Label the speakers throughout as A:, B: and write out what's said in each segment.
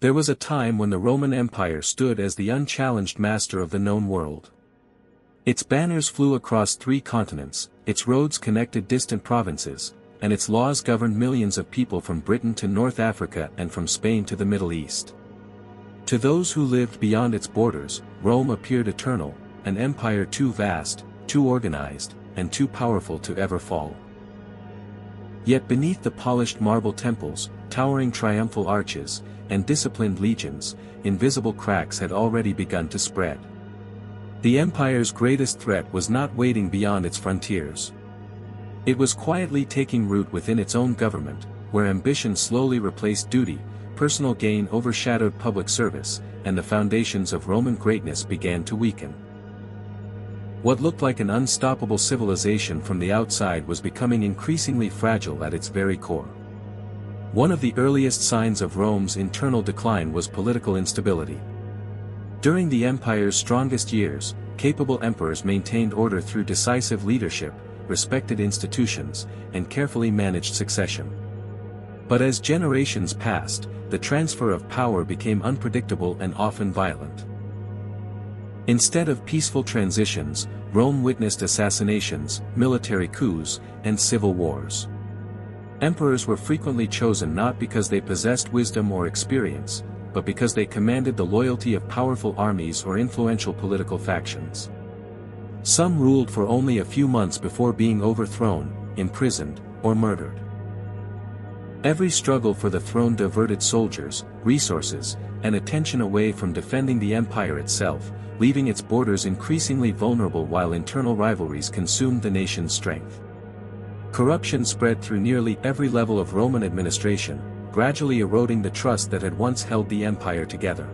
A: There was a time when the Roman Empire stood as the unchallenged master of the known world. Its banners flew across 3 continents, its roads connected distant provinces, and its laws governed millions of people from Britain to North Africa and from Spain to the Middle East. To those who lived beyond its borders, Rome appeared eternal, an empire too vast, too organized, and too powerful to ever fall. Yet beneath the polished marble temples, towering triumphal arches, and disciplined legions, invisible cracks had already begun to spread. The empire's greatest threat was not waiting beyond its frontiers. It was quietly taking root within its own government, where ambition slowly replaced duty, personal gain overshadowed public service, and the foundations of Roman greatness began to weaken. What looked like an unstoppable civilization from the outside was becoming increasingly fragile at its very core. One of the earliest signs of Rome's internal decline was political instability. During the empire's strongest years, capable emperors maintained order through decisive leadership, respected institutions, and carefully managed succession. But as generations passed, the transfer of power became unpredictable and often violent. Instead of peaceful transitions, Rome witnessed assassinations, military coups, and civil wars. Emperors were frequently chosen not because they possessed wisdom or experience, but because they commanded the loyalty of powerful armies or influential political factions. Some ruled for only a few months before being overthrown, imprisoned, or murdered. Every struggle for the throne diverted soldiers, resources, and attention away from defending the empire itself, leaving its borders increasingly vulnerable while internal rivalries consumed the nation's strength. Corruption spread through nearly every level of Roman administration, gradually eroding the trust that had once held the empire together.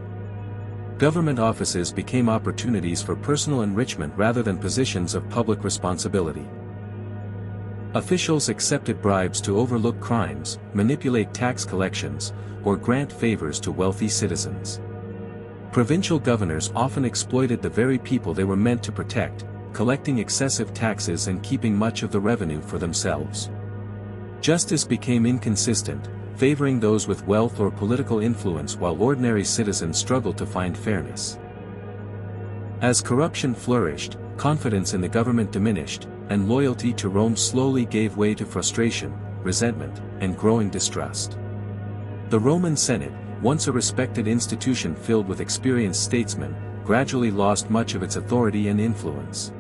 A: Government offices became opportunities for personal enrichment rather than positions of public responsibility. Officials accepted bribes to overlook crimes, manipulate tax collections, or grant favors to wealthy citizens. Provincial governors often exploited the very people they were meant to protect, collecting excessive taxes and keeping much of the revenue for themselves. Justice became inconsistent, favoring those with wealth or political influence while ordinary citizens struggled to find fairness. As corruption flourished, confidence in the government diminished, and loyalty to Rome slowly gave way to frustration, resentment, and growing distrust. The Roman Senate, once a respected institution filled with experienced statesmen, gradually lost much of its authority and influence.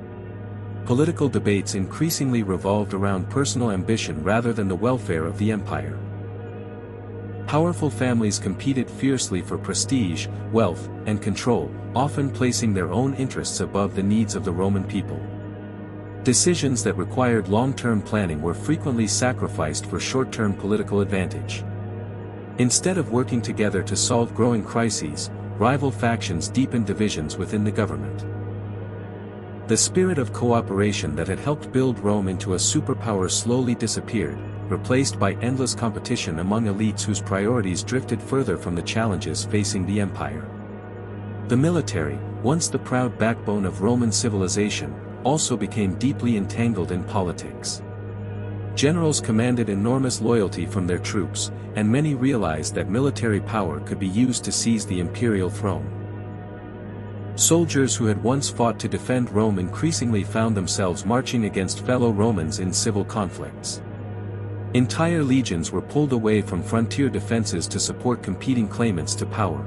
A: Political debates increasingly revolved around personal ambition rather than the welfare of the empire. Powerful families competed fiercely for prestige, wealth, and control, often placing their own interests above the needs of the Roman people. Decisions that required long-term planning were frequently sacrificed for short-term political advantage. Instead of working together to solve growing crises, rival factions deepened divisions within the government. The spirit of cooperation that had helped build Rome into a superpower slowly disappeared, replaced by endless competition among elites whose priorities drifted further from the challenges facing the empire. The military, once the proud backbone of Roman civilization, also became deeply entangled in politics. Generals commanded enormous loyalty from their troops, and many realized that military power could be used to seize the imperial throne. Soldiers who had once fought to defend Rome increasingly found themselves marching against fellow Romans in civil conflicts. Entire legions were pulled away from frontier defenses to support competing claimants to power.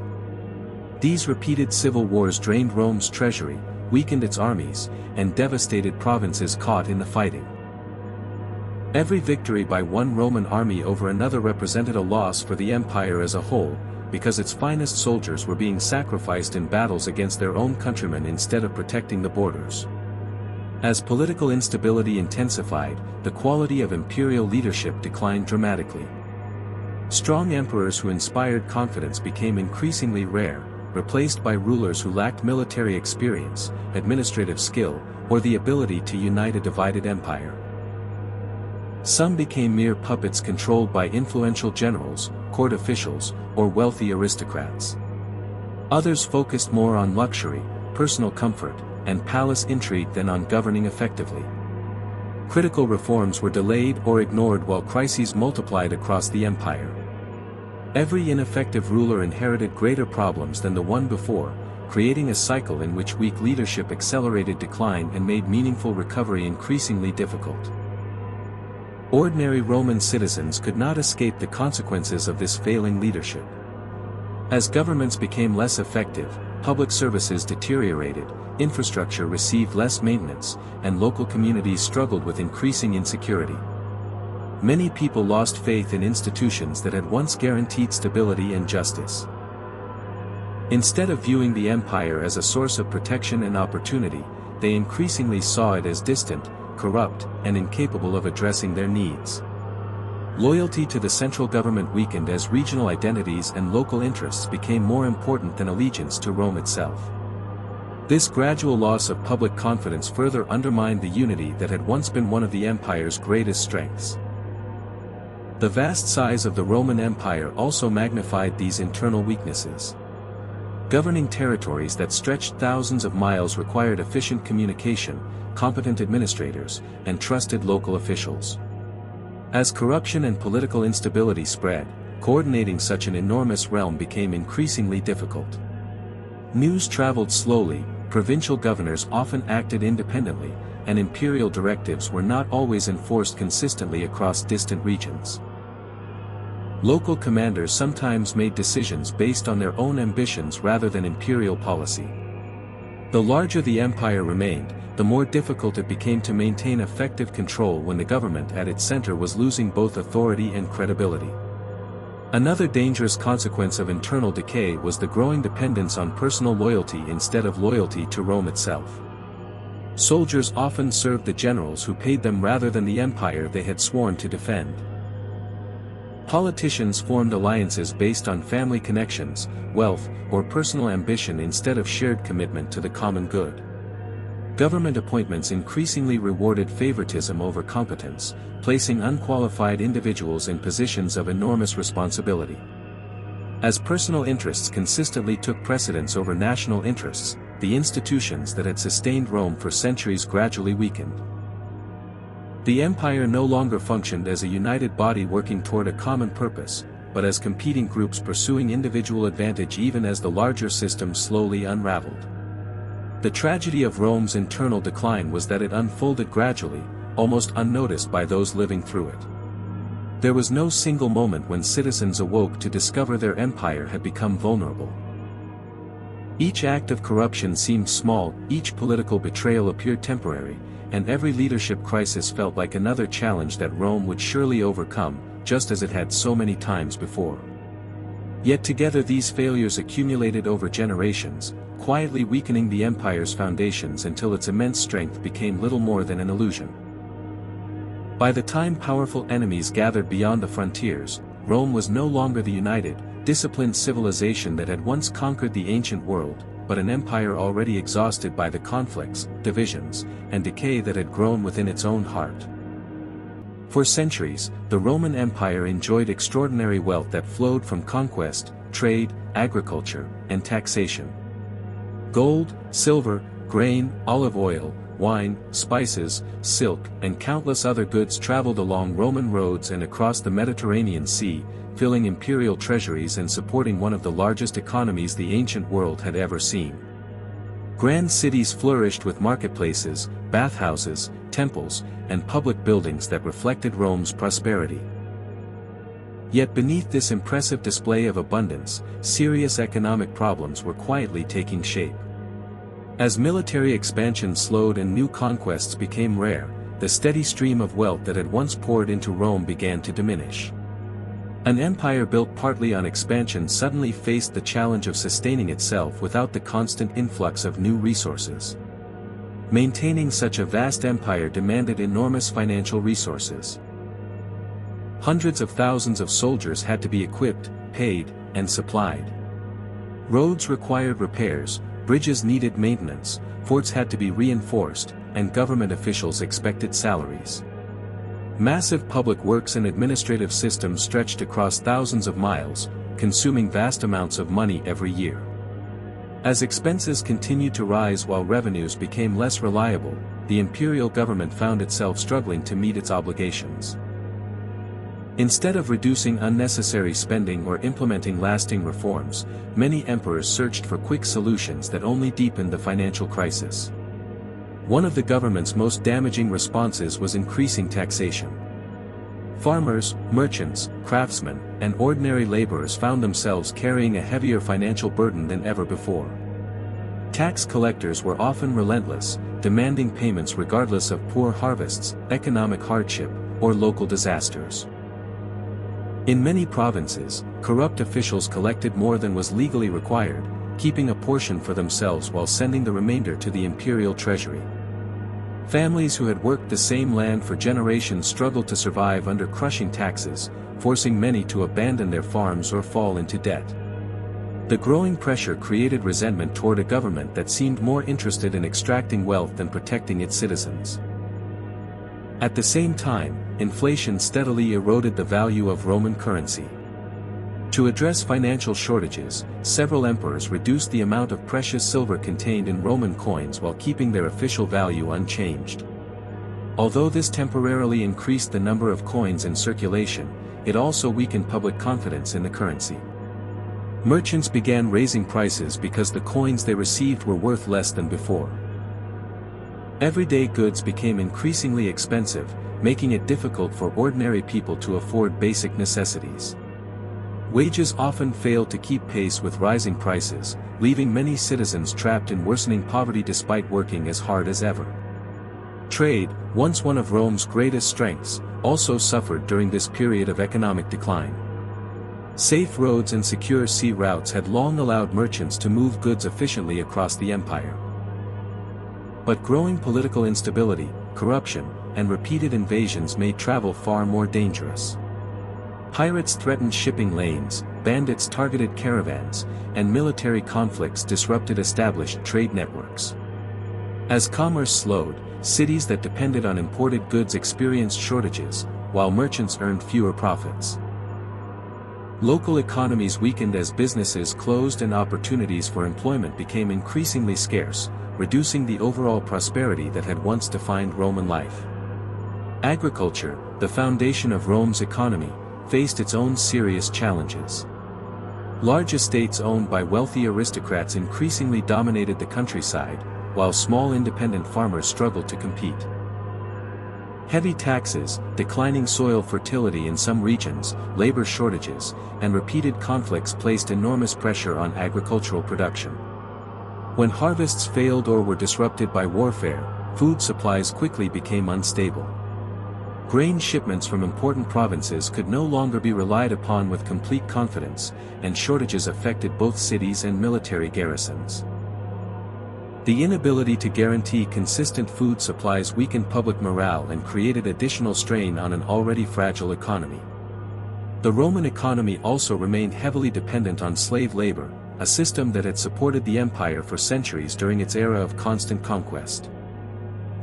A: These repeated civil wars drained Rome's treasury, weakened its armies, and devastated provinces caught in the fighting. Every victory by one Roman army over another represented a loss for the empire as a whole, because its finest soldiers were being sacrificed in battles against their own countrymen instead of protecting the borders. As political instability intensified, the quality of imperial leadership declined dramatically. Strong emperors who inspired confidence became increasingly rare, replaced by rulers who lacked military experience, administrative skill, or the ability to unite a divided empire. Some became mere puppets controlled by influential generals, court officials, or wealthy aristocrats. Others focused more on luxury, personal comfort, and palace intrigue than on governing effectively. Critical reforms were delayed or ignored while crises multiplied across the empire. Every ineffective ruler inherited greater problems than the one before, creating a cycle in which weak leadership accelerated decline and made meaningful recovery increasingly difficult. Ordinary Roman citizens could not escape the consequences of this failing leadership. As governments became less effective, public services deteriorated, infrastructure received less maintenance, and local communities struggled with increasing insecurity. Many people lost faith in institutions that had once guaranteed stability and justice. Instead of viewing the empire as a source of protection and opportunity, they increasingly saw it as distant, corrupt, and incapable of addressing their needs. Loyalty to the central government weakened as regional identities and local interests became more important than allegiance to Rome itself. This gradual loss of public confidence further undermined the unity that had once been one of the empire's greatest strengths. The vast size of the Roman Empire also magnified these internal weaknesses. Governing territories that stretched thousands of miles required efficient communication, competent administrators, and trusted local officials. As corruption and political instability spread, coordinating such an enormous realm became increasingly difficult. News traveled slowly, provincial governors often acted independently, and imperial directives were not always enforced consistently across distant regions. Local commanders sometimes made decisions based on their own ambitions rather than imperial policy. The larger the empire remained, the more difficult it became to maintain effective control when the government at its center was losing both authority and credibility. Another dangerous consequence of internal decay was the growing dependence on personal loyalty instead of loyalty to Rome itself. Soldiers often served the generals who paid them rather than the empire they had sworn to defend. Politicians formed alliances based on family connections, wealth, or personal ambition instead of shared commitment to the common good. Government appointments increasingly rewarded favoritism over competence, placing unqualified individuals in positions of enormous responsibility. As personal interests consistently took precedence over national interests, the institutions that had sustained Rome for centuries gradually weakened. The empire no longer functioned as a united body working toward a common purpose, but as competing groups pursuing individual advantage even as the larger system slowly unraveled. The tragedy of Rome's internal decline was that it unfolded gradually, almost unnoticed by those living through it. There was no single moment when citizens awoke to discover their empire had become vulnerable. Each act of corruption seemed small, each political betrayal appeared temporary, and every leadership crisis felt like another challenge that Rome would surely overcome, just as it had so many times before. Yet together these failures accumulated over generations, quietly weakening the empire's foundations until its immense strength became little more than an illusion. By the time powerful enemies gathered beyond the frontiers, Rome was no longer the united, disciplined civilization that had once conquered the ancient world, but an empire already exhausted by the conflicts, divisions, and decay that had grown within its own heart. For centuries, the Roman Empire enjoyed extraordinary wealth that flowed from conquest, trade, agriculture, and taxation. Gold, silver, grain, olive oil, wine, spices, silk, and countless other goods traveled along Roman roads and across the Mediterranean Sea, filling imperial treasuries and supporting one of the largest economies the ancient world had ever seen. Grand cities flourished with marketplaces, bathhouses, temples, and public buildings that reflected Rome's prosperity. Yet beneath this impressive display of abundance, serious economic problems were quietly taking shape. As military expansion slowed and new conquests became rare, the steady stream of wealth that had once poured into Rome began to diminish. An empire built partly on expansion suddenly faced the challenge of sustaining itself without the constant influx of new resources. Maintaining such a vast empire demanded enormous financial resources. Hundreds of thousands of soldiers had to be equipped, paid, and supplied. Roads required repairs, bridges needed maintenance, forts had to be reinforced, and government officials expected salaries. Massive public works and administrative systems stretched across thousands of miles, consuming vast amounts of money every year. As expenses continued to rise while revenues became less reliable, the imperial government found itself struggling to meet its obligations. Instead of reducing unnecessary spending or implementing lasting reforms, many emperors searched for quick solutions that only deepened the financial crisis. One of the government's most damaging responses was increasing taxation. Farmers, merchants, craftsmen, and ordinary laborers found themselves carrying a heavier financial burden than ever before. Tax collectors were often relentless, demanding payments regardless of poor harvests, economic hardship, or local disasters. In many provinces, corrupt officials collected more than was legally required, keeping a portion for themselves while sending the remainder to the imperial treasury. Families who had worked the same land for generations struggled to survive under crushing taxes, forcing many to abandon their farms or fall into debt. The growing pressure created resentment toward a government that seemed more interested in extracting wealth than protecting its citizens. At the same time, inflation steadily eroded the value of Roman currency. To address financial shortages, several emperors reduced the amount of precious silver contained in Roman coins while keeping their official value unchanged. Although this temporarily increased the number of coins in circulation, it also weakened public confidence in the currency. Merchants began raising prices because the coins they received were worth less than before. Everyday goods became increasingly expensive, making it difficult for ordinary people to afford basic necessities. Wages often failed to keep pace with rising prices, leaving many citizens trapped in worsening poverty despite working as hard as ever. Trade, once one of Rome's greatest strengths, also suffered during this period of economic decline. Safe roads and secure sea routes had long allowed merchants to move goods efficiently across the empire. But growing political instability, corruption, and repeated invasions made travel far more dangerous. Pirates threatened shipping lanes, bandits targeted caravans, and military conflicts disrupted established trade networks. As commerce slowed, cities that depended on imported goods experienced shortages, while merchants earned fewer profits. Local economies weakened as businesses closed and opportunities for employment became increasingly scarce, reducing the overall prosperity that had once defined Roman life. Agriculture, the foundation of Rome's economy, faced its own serious challenges. Large estates owned by wealthy aristocrats increasingly dominated the countryside, while small independent farmers struggled to compete. Heavy taxes, declining soil fertility in some regions, labor shortages, and repeated conflicts placed enormous pressure on agricultural production. When harvests failed or were disrupted by warfare, food supplies quickly became unstable. Grain shipments from important provinces could no longer be relied upon with complete confidence, and shortages affected both cities and military garrisons. The inability to guarantee consistent food supplies weakened public morale and created additional strain on an already fragile economy. The Roman economy also remained heavily dependent on slave labor, a system that had supported the empire for centuries during its era of constant conquest.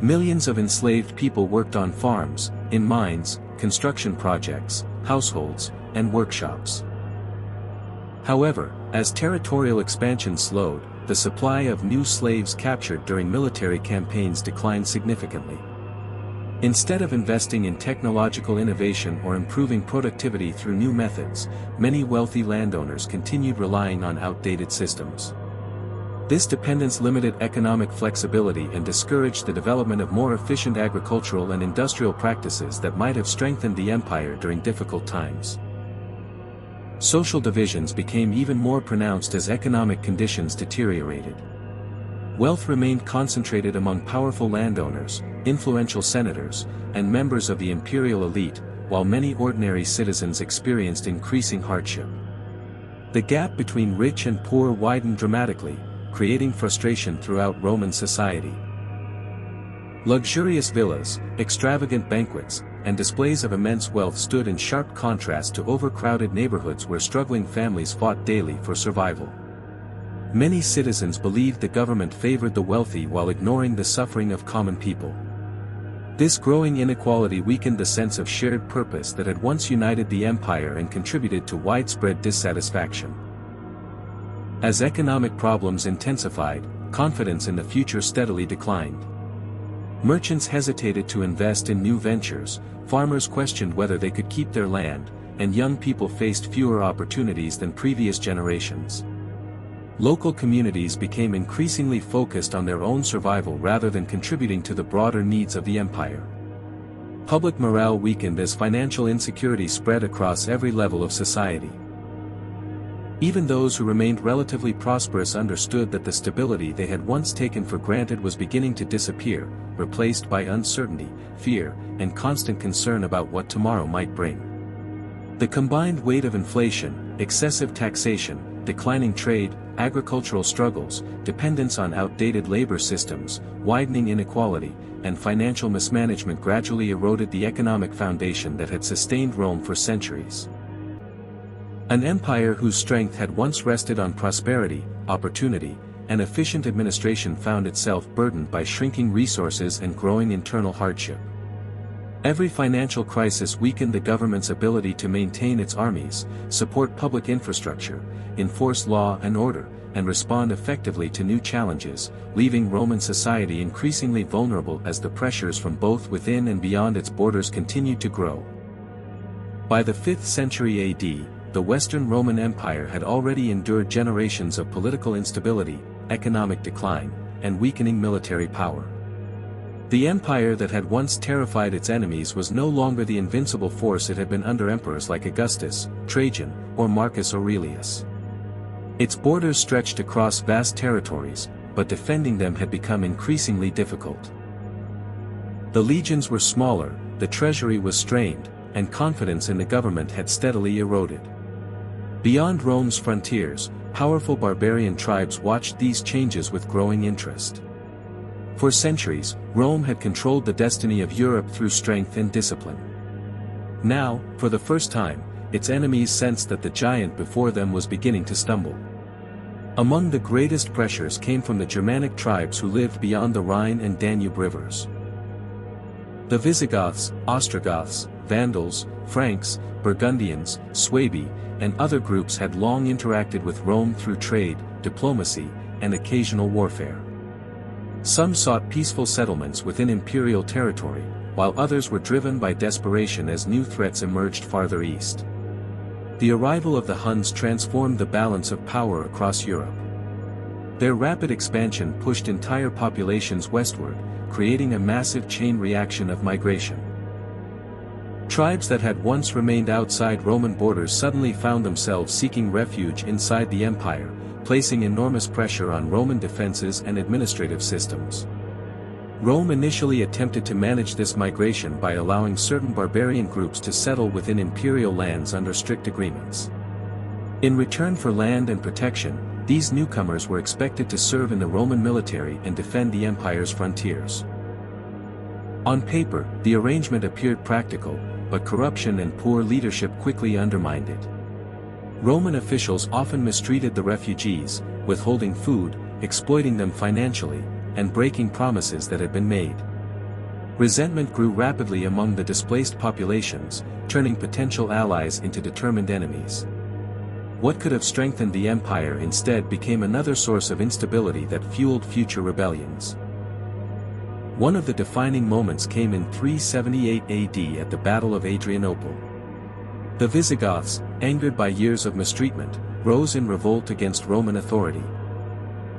A: Millions of enslaved people worked on farms, in mines, construction projects, households, and workshops. However, as territorial expansion slowed, the supply of new slaves captured during military campaigns declined significantly. Instead of investing in technological innovation or improving productivity through new methods, many wealthy landowners continued relying on outdated systems. This dependence limited economic flexibility and discouraged the development of more efficient agricultural and industrial practices that might have strengthened the empire during difficult times. Social divisions became even more pronounced as economic conditions deteriorated. Wealth remained concentrated among powerful landowners, influential senators, and members of the imperial elite, while many ordinary citizens experienced increasing hardship. The gap between rich and poor widened dramatically, creating frustration throughout Roman society. Luxurious villas, extravagant banquets, and displays of immense wealth stood in sharp contrast to overcrowded neighborhoods where struggling families fought daily for survival. Many citizens believed the government favored the wealthy while ignoring the suffering of common people. This growing inequality weakened the sense of shared purpose that had once united the empire and contributed to widespread dissatisfaction. As economic problems intensified, confidence in the future steadily declined. Merchants hesitated to invest in new ventures, farmers questioned whether they could keep their land, and young people faced fewer opportunities than previous generations. Local communities became increasingly focused on their own survival rather than contributing to the broader needs of the empire. Public morale weakened as financial insecurity spread across every level of society. Even those who remained relatively prosperous understood that the stability they had once taken for granted was beginning to disappear, replaced by uncertainty, fear, and constant concern about what tomorrow might bring. The combined weight of inflation, excessive taxation, declining trade, agricultural struggles, dependence on outdated labor systems, widening inequality, and financial mismanagement gradually eroded the economic foundation that had sustained Rome for centuries. An empire whose strength had once rested on prosperity, opportunity, and efficient administration found itself burdened by shrinking resources and growing internal hardship. Every financial crisis weakened the government's ability to maintain its armies, support public infrastructure, enforce law and order, and respond effectively to new challenges, leaving Roman society increasingly vulnerable as the pressures from both within and beyond its borders continued to grow. By the 5th century AD, the Western Roman Empire had already endured generations of political instability, economic decline, and weakening military power. The empire that had once terrified its enemies was no longer the invincible force it had been under emperors like Augustus, Trajan, or Marcus Aurelius. Its borders stretched across vast territories, but defending them had become increasingly difficult. The legions were smaller, the treasury was strained, and confidence in the government had steadily eroded. Beyond Rome's frontiers, powerful barbarian tribes watched these changes with growing interest. For centuries, Rome had controlled the destiny of Europe through strength and discipline. Now, for the first time, its enemies sensed that the giant before them was beginning to stumble. Among the greatest pressures came from the Germanic tribes who lived beyond the Rhine and Danube rivers. The Visigoths, Ostrogoths, Vandals, Franks, Burgundians, Suebi, and other groups had long interacted with Rome through trade, diplomacy, and occasional warfare. Some sought peaceful settlements within imperial territory, while others were driven by desperation as new threats emerged farther east. The arrival of the Huns transformed the balance of power across Europe. Their rapid expansion pushed entire populations westward, creating a massive chain reaction of migration. Tribes that had once remained outside Roman borders suddenly found themselves seeking refuge inside the empire, placing enormous pressure on Roman defenses and administrative systems. Rome initially attempted to manage this migration by allowing certain barbarian groups to settle within imperial lands under strict agreements. In return for land and protection, these newcomers were expected to serve in the Roman military and defend the empire's frontiers. On paper, the arrangement appeared practical, but corruption and poor leadership quickly undermined it. Roman officials often mistreated the refugees, withholding food, exploiting them financially, and breaking promises that had been made. Resentment grew rapidly among the displaced populations, turning potential allies into determined enemies. What could have strengthened the empire instead became another source of instability that fueled future rebellions. One of the defining moments came in 378 AD at the Battle of Adrianople. The Visigoths, angered by years of mistreatment, rose in revolt against Roman authority.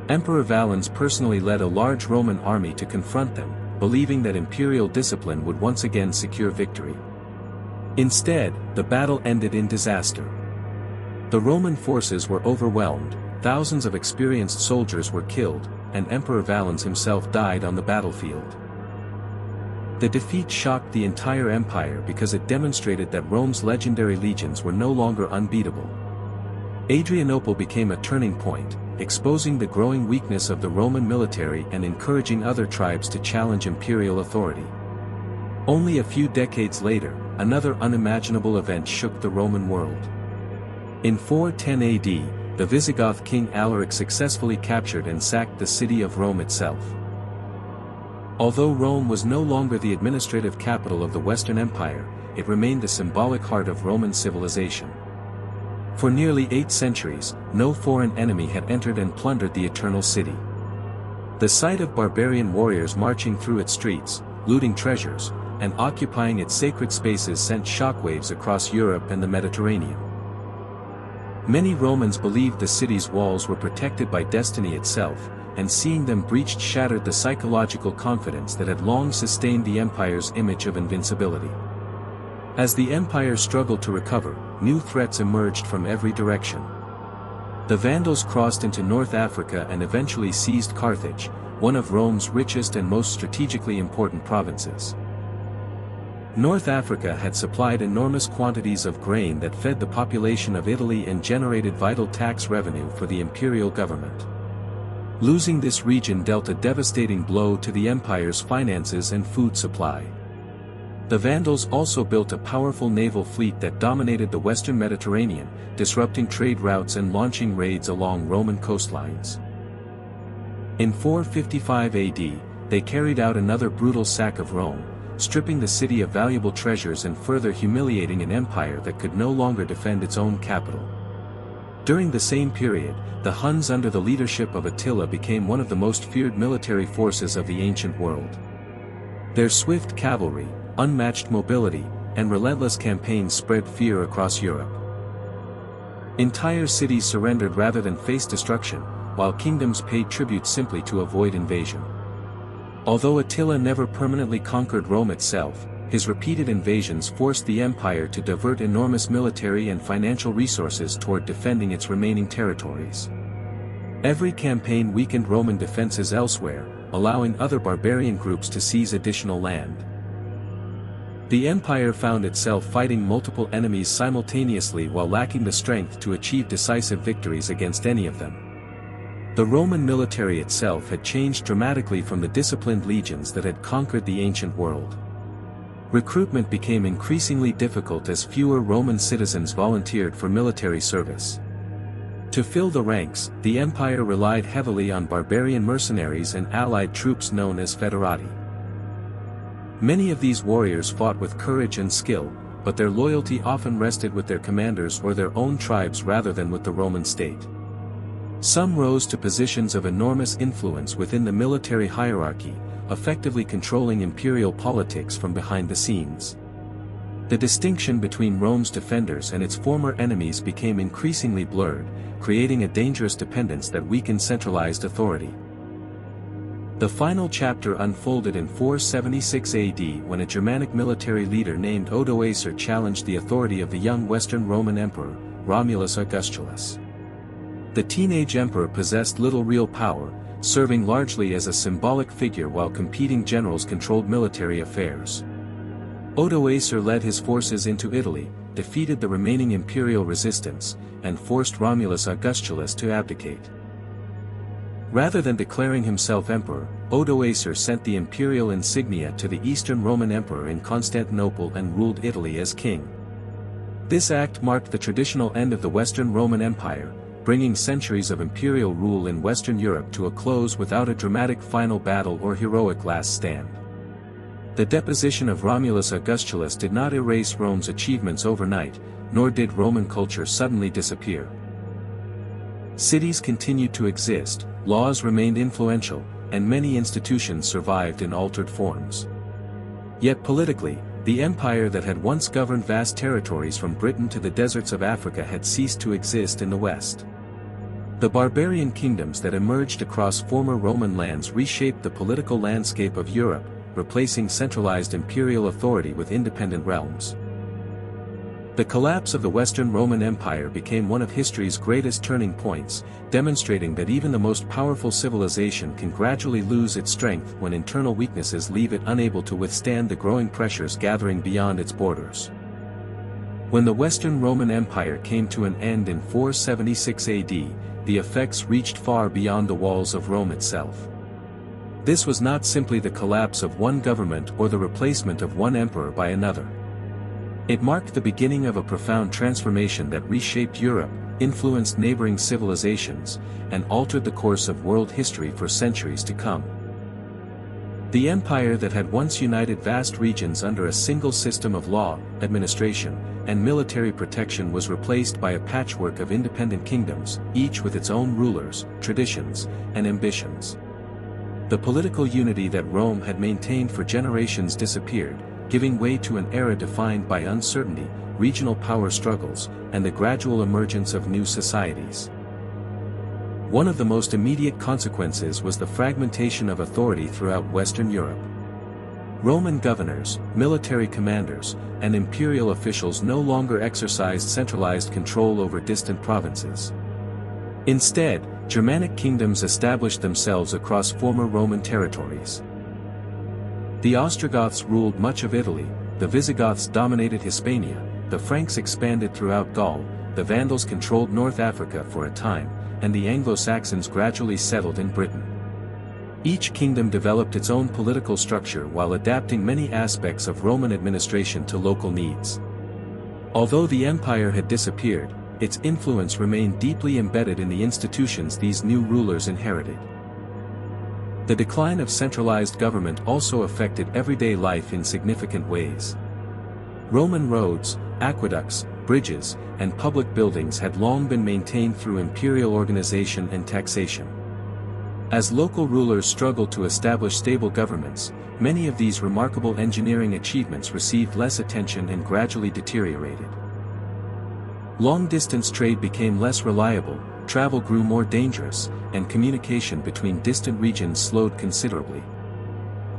A: Emperor Valens personally led a large Roman army to confront them, believing that imperial discipline would once again secure victory. Instead, the battle ended in disaster. The Roman forces were overwhelmed, thousands of experienced soldiers were killed, and Emperor Valens himself died on the battlefield. The defeat shocked the entire empire because it demonstrated that Rome's legendary legions were no longer unbeatable. Adrianople became a turning point, exposing the growing weakness of the Roman military and encouraging other tribes to challenge imperial authority. Only a few decades later, another unimaginable event shook the Roman world. In 410 AD, the Visigoth king Alaric successfully captured and sacked the city of Rome itself. Although Rome was no longer the administrative capital of the Western Empire, it remained the symbolic heart of Roman civilization. For nearly 8 centuries, no foreign enemy had entered and plundered the Eternal City. The sight of barbarian warriors marching through its streets, looting treasures, and occupying its sacred spaces sent shockwaves across Europe and the Mediterranean. Many Romans believed the city's walls were protected by destiny itself, and seeing them breached shattered the psychological confidence that had long sustained the empire's image of invincibility. As the empire struggled to recover, new threats emerged from every direction. The Vandals crossed into North Africa and eventually seized Carthage, one of Rome's richest and most strategically important provinces. North Africa had supplied enormous quantities of grain that fed the population of Italy and generated vital tax revenue for the imperial government. Losing this region dealt a devastating blow to the empire's finances and food supply. The Vandals also built a powerful naval fleet that dominated the western Mediterranean, disrupting trade routes and launching raids along Roman coastlines. In 455 AD, they carried out another brutal sack of Rome, stripping the city of valuable treasures and further humiliating an empire that could no longer defend its own capital. During the same period, the Huns under the leadership of Attila became one of the most feared military forces of the ancient world. Their swift cavalry, unmatched mobility, and relentless campaigns spread fear across Europe. Entire cities surrendered rather than face destruction, while kingdoms paid tribute simply to avoid invasion. Although Attila never permanently conquered Rome itself, his repeated invasions forced the empire to divert enormous military and financial resources toward defending its remaining territories. Every campaign weakened Roman defenses elsewhere, allowing other barbarian groups to seize additional land. The empire found itself fighting multiple enemies simultaneously while lacking the strength to achieve decisive victories against any of them. The Roman military itself had changed dramatically from the disciplined legions that had conquered the ancient world. Recruitment became increasingly difficult as fewer Roman citizens volunteered for military service. To fill the ranks, the empire relied heavily on barbarian mercenaries and allied troops known as foederati. Many of these warriors fought with courage and skill, but their loyalty often rested with their commanders or their own tribes rather than with the Roman state. Some rose to positions of enormous influence within the military hierarchy, effectively controlling imperial politics from behind the scenes. The distinction between Rome's defenders and its former enemies became increasingly blurred, creating a dangerous dependence that weakened centralized authority. The final chapter unfolded in 476 AD when a Germanic military leader named Odoacer challenged the authority of the young Western Roman Emperor, Romulus Augustulus. The teenage emperor possessed little real power, serving largely as a symbolic figure while competing generals controlled military affairs. Odoacer led his forces into Italy, defeated the remaining imperial resistance, and forced Romulus Augustulus to abdicate. Rather than declaring himself emperor, Odoacer sent the imperial insignia to the Eastern Roman Emperor in Constantinople and ruled Italy as king. This act marked the traditional end of the Western Roman Empire, bringing centuries of imperial rule in Western Europe to a close without a dramatic final battle or heroic last stand. The deposition of Romulus Augustulus did not erase Rome's achievements overnight, nor did Roman culture suddenly disappear. Cities continued to exist, laws remained influential, and many institutions survived in altered forms. Yet politically, the empire that had once governed vast territories from Britain to the deserts of Africa had ceased to exist in the West. The barbarian kingdoms that emerged across former Roman lands reshaped the political landscape of Europe, replacing centralized imperial authority with independent realms. The collapse of the Western Roman Empire became one of history's greatest turning points, demonstrating that even the most powerful civilization can gradually lose its strength when internal weaknesses leave it unable to withstand the growing pressures gathering beyond its borders. When the Western Roman Empire came to an end in 476 AD, the effects reached far beyond the walls of Rome itself. This was not simply the collapse of one government or the replacement of one emperor by another. It marked the beginning of a profound transformation that reshaped Europe, influenced neighboring civilizations, and altered the course of world history for centuries to come. The empire that had once united vast regions under a single system of law, administration, and military protection was replaced by a patchwork of independent kingdoms, each with its own rulers, traditions, and ambitions. The political unity that Rome had maintained for generations disappeared, giving way to an era defined by uncertainty, regional power struggles, and the gradual emergence of new societies. One of the most immediate consequences was the fragmentation of authority throughout Western Europe. Roman governors, military commanders, and imperial officials no longer exercised centralized control over distant provinces. Instead, Germanic kingdoms established themselves across former Roman territories. The Ostrogoths ruled much of Italy, the Visigoths dominated Hispania, the Franks expanded throughout Gaul, the Vandals controlled North Africa for a time, and the Anglo-Saxons gradually settled in Britain. Each kingdom developed its own political structure while adapting many aspects of Roman administration to local needs. Although the empire had disappeared, its influence remained deeply embedded in the institutions these new rulers inherited. The decline of centralized government also affected everyday life in significant ways. Roman roads, aqueducts, bridges, and public buildings had long been maintained through imperial organization and taxation. As local rulers struggled to establish stable governments, many of these remarkable engineering achievements received less attention and gradually deteriorated. Long-distance trade became less reliable, travel grew more dangerous, and communication between distant regions slowed considerably.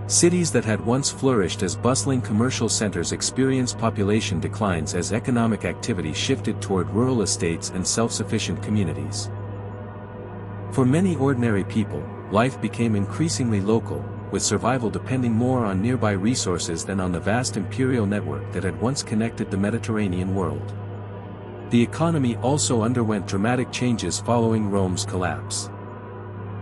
A: Cities that had once flourished as bustling commercial centers experienced population declines as economic activity shifted toward rural estates and self-sufficient communities. For many ordinary people, life became increasingly local, with survival depending more on nearby resources than on the vast imperial network that had once connected the Mediterranean world. The economy also underwent dramatic changes following Rome's collapse.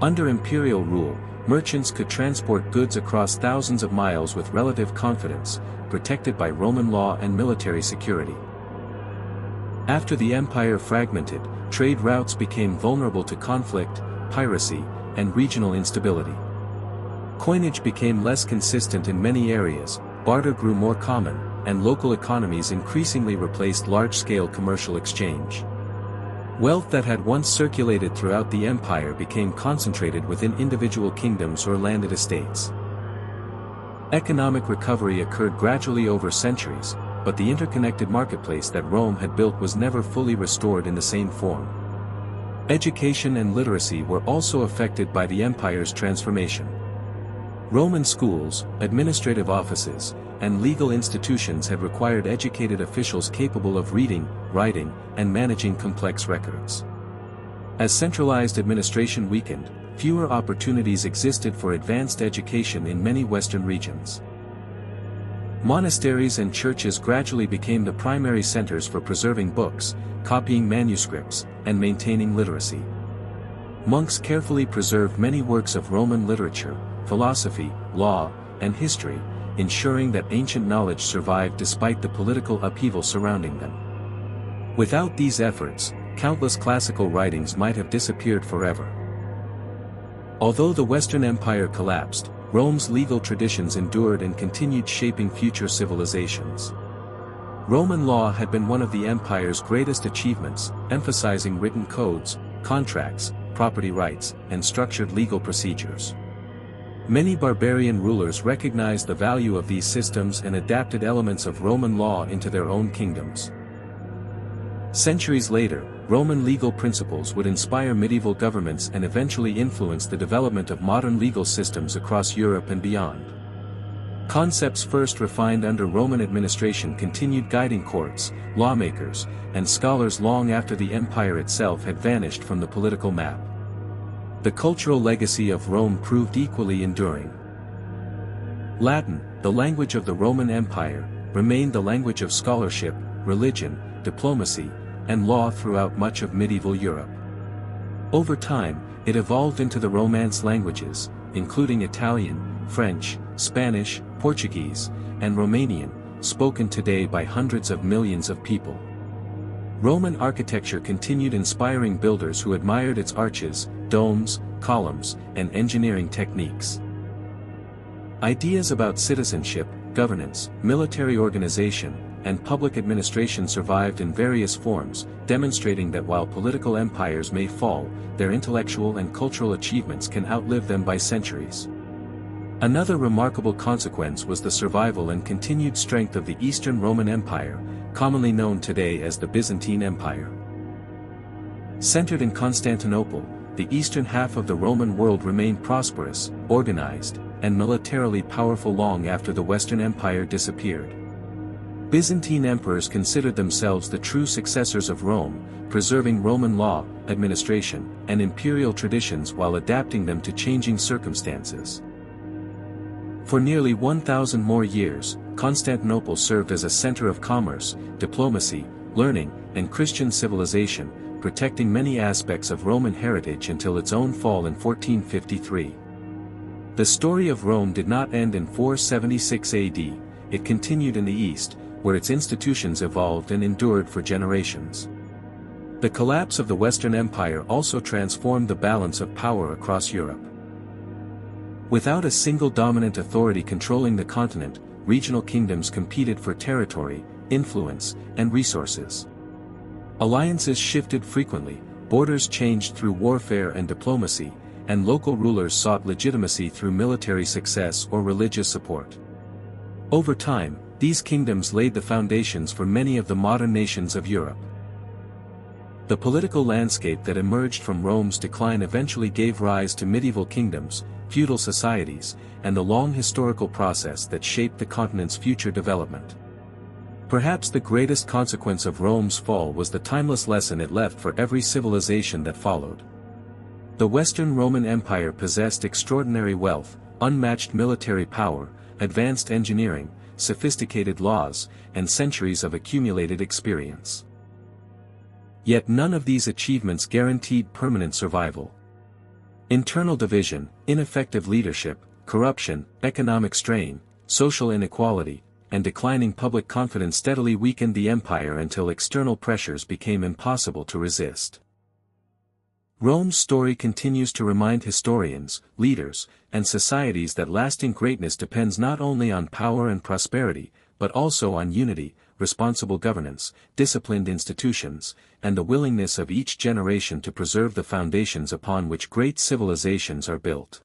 A: Under imperial rule, merchants could transport goods across thousands of miles with relative confidence, protected by Roman law and military security. After the empire fragmented, trade routes became vulnerable to conflict, piracy, and regional instability. Coinage became less consistent in many areas, barter grew more common, and local economies increasingly replaced large-scale commercial exchange. Wealth that had once circulated throughout the empire became concentrated within individual kingdoms or landed estates. Economic recovery occurred gradually over centuries, but the interconnected marketplace that Rome had built was never fully restored in the same form. Education and literacy were also affected by the empire's transformation. Roman schools, administrative offices, and legal institutions had required educated officials capable of reading, writing, and managing complex records. As centralized administration weakened, fewer opportunities existed for advanced education in many Western regions. Monasteries and churches gradually became the primary centers for preserving books, copying manuscripts, and maintaining literacy. Monks carefully preserved many works of Roman literature, philosophy, law, and history, ensuring that ancient knowledge survived despite the political upheaval surrounding them. Without these efforts, countless classical writings might have disappeared forever. Although the Western Empire collapsed, Rome's legal traditions endured and continued shaping future civilizations. Roman law had been one of the empire's greatest achievements, emphasizing written codes, contracts, property rights, and structured legal procedures. Many barbarian rulers recognized the value of these systems and adapted elements of Roman law into their own kingdoms. Centuries later, Roman legal principles would inspire medieval governments and eventually influence the development of modern legal systems across Europe and beyond. Concepts first refined under Roman administration continued guiding courts, lawmakers, and scholars long after the empire itself had vanished from the political map. The cultural legacy of Rome proved equally enduring. Latin, the language of the Roman Empire, remained the language of scholarship, religion, diplomacy, and law throughout much of medieval Europe. Over time, it evolved into the Romance languages, including Italian, French, Spanish, Portuguese, and Romanian, spoken today by hundreds of millions of people. Roman architecture continued inspiring builders who admired its arches, domes, columns, and engineering techniques. Ideas about citizenship, governance, military organization, and public administration survived in various forms, demonstrating that while political empires may fall, their intellectual and cultural achievements can outlive them by centuries. Another remarkable consequence was the survival and continued strength of the Eastern Roman Empire, commonly known today as the Byzantine Empire. Centered in Constantinople, the eastern half of the Roman world remained prosperous, organized, and militarily powerful long after the Western Empire disappeared. Byzantine emperors considered themselves the true successors of Rome, preserving Roman law, administration, and imperial traditions while adapting them to changing circumstances. For nearly 1,000 more years, Constantinople served as a center of commerce, diplomacy, learning, and Christian civilization, protecting many aspects of Roman heritage until its own fall in 1453. The story of Rome did not end in 476 AD, it continued in the East, where its institutions evolved and endured for generations. The collapse of the Western Empire also transformed the balance of power across Europe. Without a single dominant authority controlling the continent, regional kingdoms competed for territory, influence, and resources. Alliances shifted frequently, borders changed through warfare and diplomacy, and local rulers sought legitimacy through military success or religious support. Over time, these kingdoms laid the foundations for many of the modern nations of Europe. The political landscape that emerged from Rome's decline eventually gave rise to medieval kingdoms, feudal societies, and the long historical process that shaped the continent's future development. Perhaps the greatest consequence of Rome's fall was the timeless lesson it left for every civilization that followed. The Western Roman Empire possessed extraordinary wealth, unmatched military power, advanced engineering, sophisticated laws, and centuries of accumulated experience. Yet none of these achievements guaranteed permanent survival. Internal division, ineffective leadership, corruption, economic strain, social inequality, and declining public confidence steadily weakened the empire until external pressures became impossible to resist. Rome's story continues to remind historians, leaders, and societies that lasting greatness depends not only on power and prosperity, but also on unity, responsible governance, disciplined institutions, and the willingness of each generation to preserve the foundations upon which great civilizations are built.